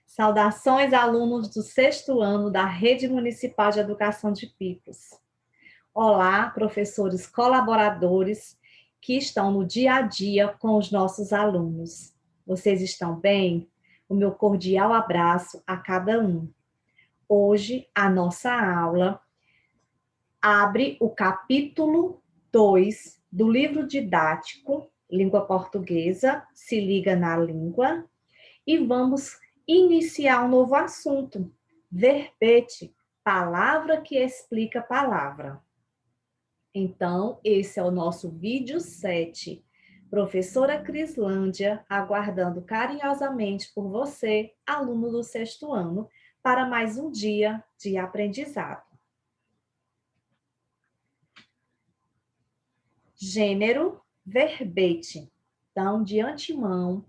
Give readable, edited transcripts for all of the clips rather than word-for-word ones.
Saudações, alunos do sexto ano da Rede Municipal de Educação de Picos. Olá, professores colaboradores que estão no dia a dia com os nossos alunos. Vocês estão bem? O meu cordial abraço a cada um. Hoje, a nossa aula abre o capítulo 2 do livro didático Língua Portuguesa, Se Liga na Língua, e vamos iniciar um novo assunto, verbete, palavra que explica palavra. Então, esse é o nosso vídeo 7. Professora Crislândia, aguardando carinhosamente por você, aluno do sexto ano, para mais um dia de aprendizado. Gênero, verbete. Então, de antemão,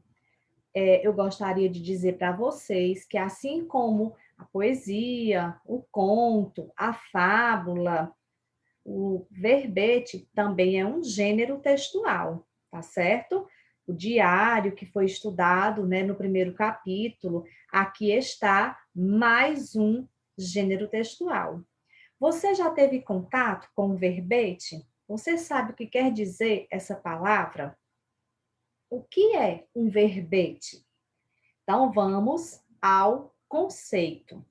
eu gostaria de dizer para vocês que, assim como a poesia, o conto, a fábula, o verbete também é um gênero textual, tá certo? O diário que foi estudado, né, no primeiro capítulo, aqui está mais um gênero textual. Você já teve contato com o verbete? Você sabe o que quer dizer essa palavra? O que é um verbete? Então, vamos ao conceito.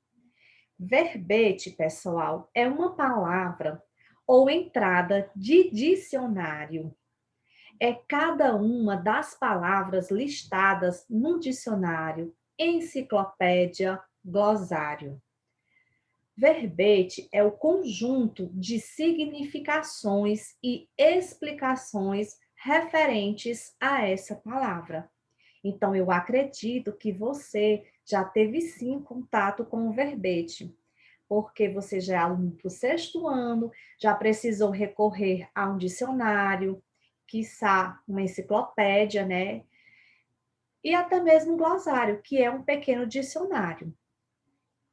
Verbete, pessoal, é uma palavra ou entrada de dicionário. É cada uma das palavras listadas no dicionário, enciclopédia, glossário. Verbete é o conjunto de significações e explicações referentes a essa palavra. Então, eu acredito que você já teve sim contato com o verbete, porque você já é aluno do sexto ano, já precisou recorrer a um dicionário, quiçá uma enciclopédia, né? E até mesmo um glossário, que é um pequeno dicionário,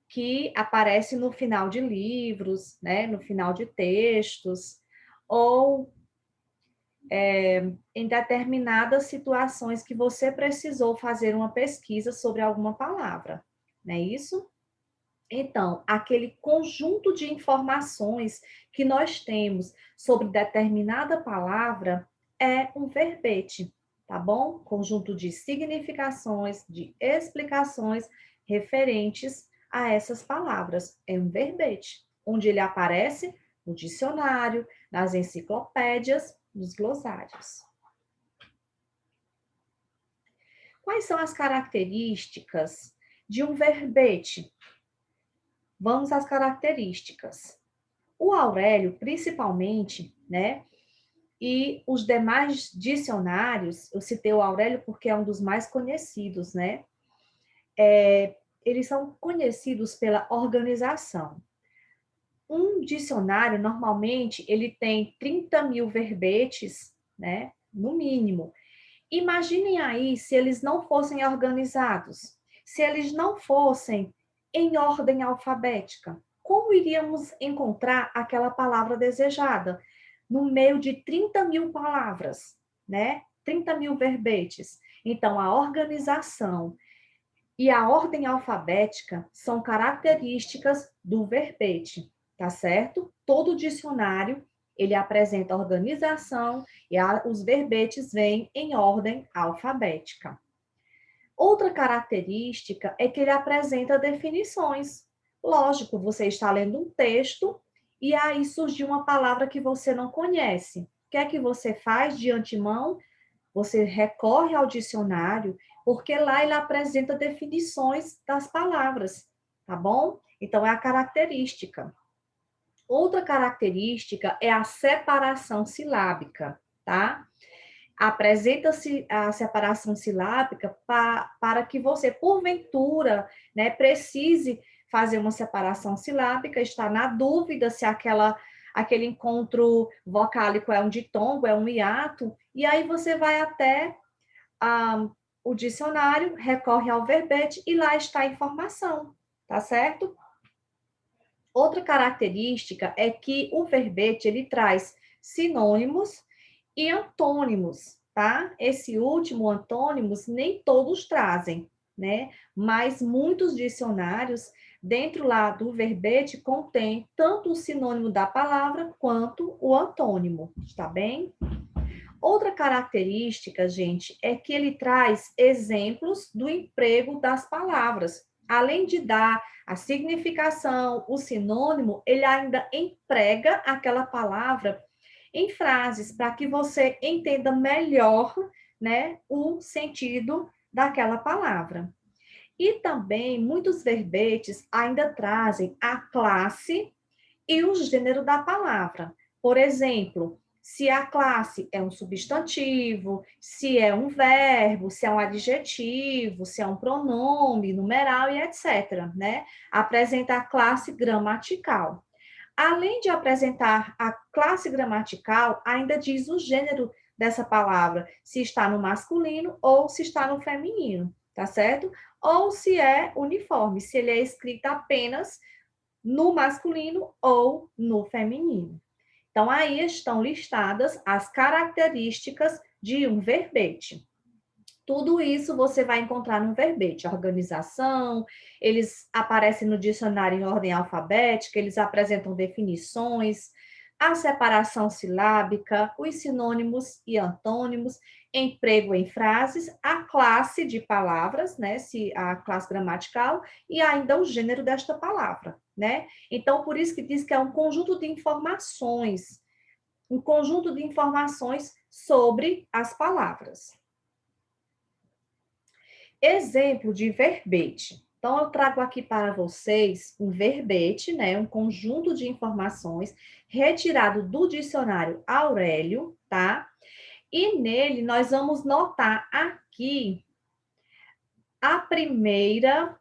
que aparece no final de livros, né? No final de textos, ou em determinadas situações que você precisou fazer uma pesquisa sobre alguma palavra, não é isso? Então, aquele conjunto de informações que nós temos sobre determinada palavra é um verbete, tá bom? Conjunto de significações, de explicações referentes a essas palavras. É um verbete, onde ele aparece no dicionário, nas enciclopédias, nos glossários. Quais são as características de um verbete? Vamos às características. O Aurélio, principalmente, né? E os demais dicionários, eu citei o Aurélio porque é um dos mais conhecidos, né? Eles são conhecidos pela organização. Um dicionário, normalmente, ele tem 30 mil verbetes, né? No mínimo. Imaginem aí se eles não fossem organizados, se eles não fossem em ordem alfabética. Como iríamos encontrar aquela palavra desejada? No meio de 30 mil palavras, né? 30 mil verbetes. Então, a organização e a ordem alfabética são características do verbete, tá certo? Todo dicionário, ele apresenta organização e os verbetes vêm em ordem alfabética. Outra característica é que ele apresenta definições. Lógico, você está lendo um texto e aí surgiu uma palavra que você não conhece. O que é que você faz de antemão? Você recorre ao dicionário, porque lá ele apresenta definições das palavras, tá bom? Então, é a característica. Outra característica é a separação silábica, tá? Apresenta-se a separação silábica para que você, porventura, né, precise fazer uma separação silábica, está na dúvida se aquele encontro vocálico é um ditongo, é um hiato, e aí você vai até o dicionário, recorre ao verbete e lá está a informação, tá certo? Outra característica é que o verbete, ele traz sinônimos e antônimos, tá? Esse último, antônimos, nem todos trazem. né? Mas muitos dicionários, dentro lá do verbete, contém tanto o sinônimo da palavra quanto o antônimo, está bem? Outra característica, gente, é que ele traz exemplos do emprego das palavras. Além de dar a significação, o sinônimo, ele ainda emprega aquela palavra em frases para que você entenda melhor, né, o sentido daquela palavra. E também muitos verbetes ainda trazem a classe e o gênero da palavra. Por exemplo, se a classe é um substantivo, se é um verbo, se é um adjetivo, se é um pronome, numeral e etc., né? Apresenta a classe gramatical. Além de apresentar a classe gramatical, ainda diz o gênero dessa palavra, se está no masculino ou se está no feminino, tá certo? Ou se é uniforme, se ele é escrito apenas no masculino ou no feminino. Então, aí estão listadas as características de um verbete. Tudo isso você vai encontrar no verbete. Organização, eles aparecem no dicionário em ordem alfabética, eles apresentam definições, a separação silábica, os sinônimos e antônimos, emprego em frases, a classe de palavras, né, se a classe gramatical e ainda o gênero desta palavra, né? Então, por isso que diz que é um conjunto de informações, um conjunto de informações sobre as palavras. Exemplo de verbete. Então, eu trago aqui para vocês um verbete, né, um conjunto de informações retirado do dicionário Aurélio, tá? E nele nós vamos notar aqui a primeira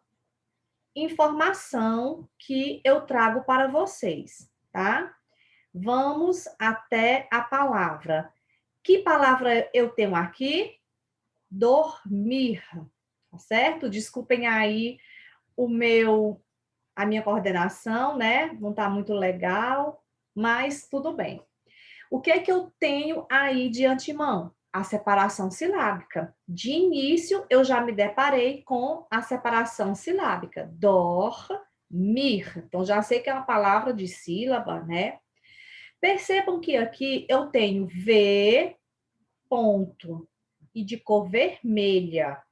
informação que eu trago para vocês, tá? Vamos até a palavra. Que palavra eu tenho aqui? Dormir, tá certo? Desculpem aí a minha coordenação, né? Não está muito legal, mas tudo bem. O que é que eu tenho aí de antemão? A separação silábica. De início, eu já me deparei com a separação silábica. Dormir. Então, já sei que é uma palavra de sílaba, né? Percebam que aqui eu tenho V, ponto, e de cor vermelha.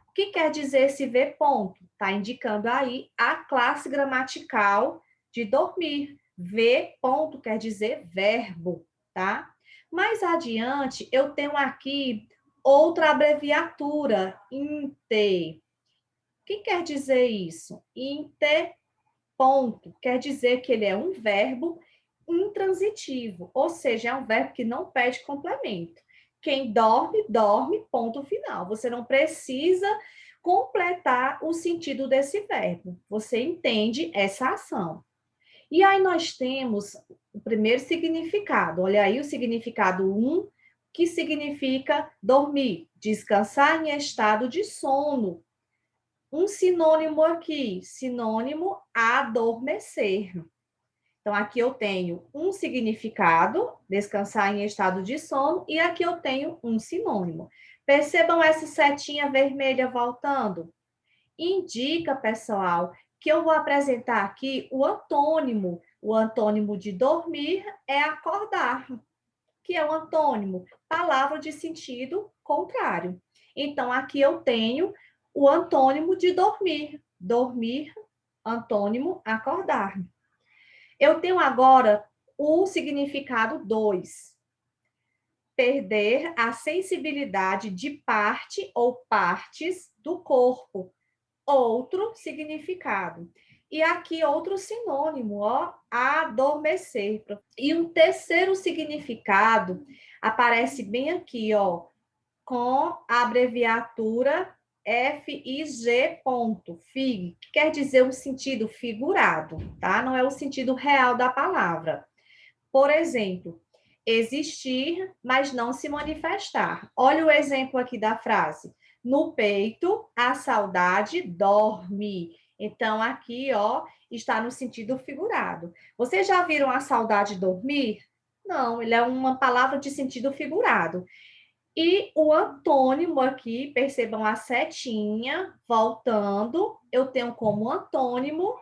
O que quer dizer esse V ponto? Está indicando aí a classe gramatical de dormir. V ponto quer dizer verbo, tá? Mais adiante, eu tenho aqui outra abreviatura, INTE. O que quer dizer isso? INTE ponto quer dizer que ele é um verbo intransitivo, ou seja, é um verbo que não pede complemento. Quem dorme, dorme, ponto final. Você não precisa completar o sentido desse verbo. Você entende essa ação. E aí nós temos o primeiro significado. Olha aí o significado 1, que significa dormir, descansar em estado de sono. Um sinônimo aqui, sinônimo adormecer. Então, aqui eu tenho um significado, descansar em estado de sono, e aqui eu tenho um sinônimo. Percebam essa setinha vermelha voltando? Indica, pessoal, que eu vou apresentar aqui o antônimo. O antônimo de dormir é acordar, que é o antônimo, palavra de sentido contrário. Então, aqui eu tenho o antônimo de dormir. Dormir, antônimo, acordar. Eu tenho agora o significado 2. Perder a sensibilidade de parte ou partes do corpo. Outro significado. E aqui outro sinônimo, ó, adormecer. E um terceiro significado aparece bem aqui, ó, com a abreviatura FIG, ponto, FIG, que quer dizer um sentido figurado, tá? Não é o sentido real da palavra. Por exemplo, existir, mas não se manifestar. Olha o exemplo aqui da frase. No peito, a saudade dorme. Então, aqui, ó, está no sentido figurado. Vocês já viram a saudade dormir? Não, ele é uma palavra de sentido figurado. E o antônimo aqui, percebam a setinha, voltando, eu tenho como antônimo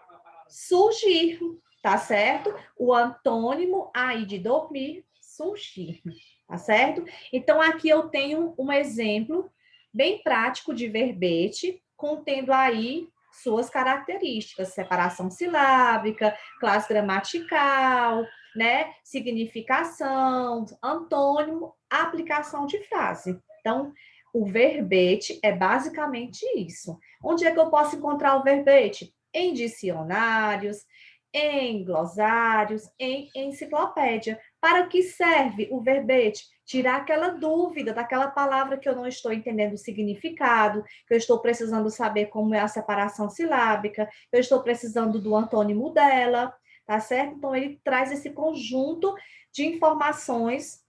surgir, tá certo? O antônimo aí de dormir, surgir, tá certo? Então, aqui eu tenho um exemplo bem prático de verbete, contendo aí suas características, separação silábica, classe gramatical, né? Significação, antônimo, aplicação de frase. Então, o verbete é basicamente isso. Onde é que eu posso encontrar o verbete? Em dicionários, em glossários, em enciclopédia. Para o que serve o verbete? Tirar aquela dúvida daquela palavra que eu não estou entendendo o significado, que eu estou precisando saber como é a separação silábica, que eu estou precisando do antônimo dela, tá certo? Então, ele traz esse conjunto de informações,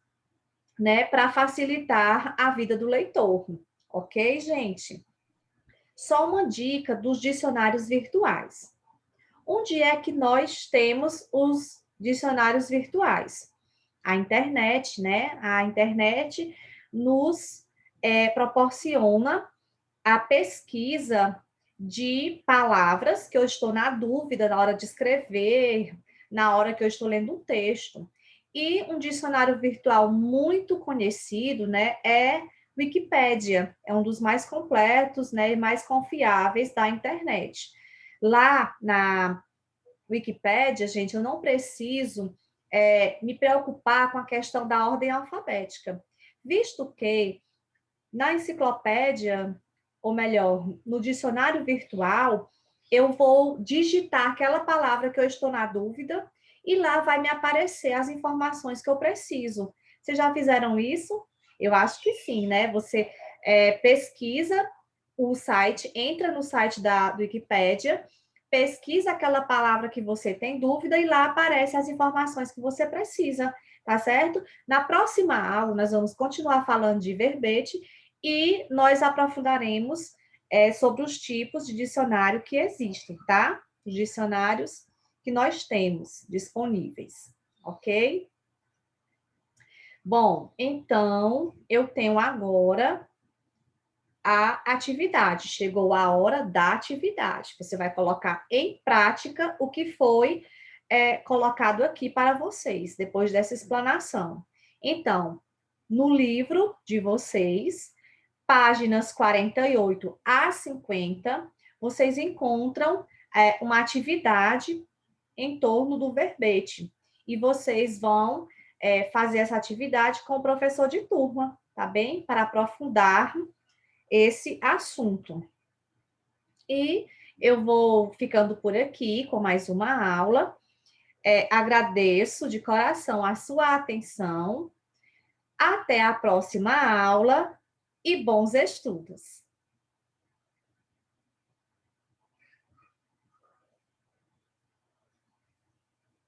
né, para facilitar a vida do leitor. Ok, gente? Só uma dica dos dicionários virtuais. Onde é que nós temos os dicionários virtuais? A internet, né? A internet nos proporciona a pesquisa de palavras que eu estou na dúvida na hora de escrever, na hora que eu estou lendo um texto. E um dicionário virtual muito conhecido, né, é Wikipédia. É um dos mais completos, né, e mais confiáveis da internet. Lá na Wikipédia, gente, eu não preciso me preocupar com a questão da ordem alfabética, visto que na enciclopédia, ou melhor, no dicionário virtual, eu vou digitar aquela palavra que eu estou na dúvida e lá vai me aparecer as informações que eu preciso. Vocês já fizeram isso? Eu acho que sim, né? Você pesquisa o site, entra no site do Wikipédia, pesquisa aquela palavra que você tem dúvida e lá aparecem as informações que você precisa, tá certo? Na próxima aula, nós vamos continuar falando de verbete e nós aprofundaremos sobre os tipos de dicionário que existem, tá? Os dicionários que nós temos disponíveis, ok? Bom, então eu tenho agora a atividade. Chegou a hora da atividade. Você vai colocar em prática o que foi colocado aqui para vocês, depois dessa explanação. Então, no livro de vocês, páginas 48 a 50, vocês encontram uma atividade em torno do verbete. E vocês vão fazer essa atividade com o professor de turma, tá bem? Para aprofundar esse assunto. E eu vou ficando por aqui com mais uma aula. Agradeço de coração a sua atenção. Até a próxima aula e bons estudos!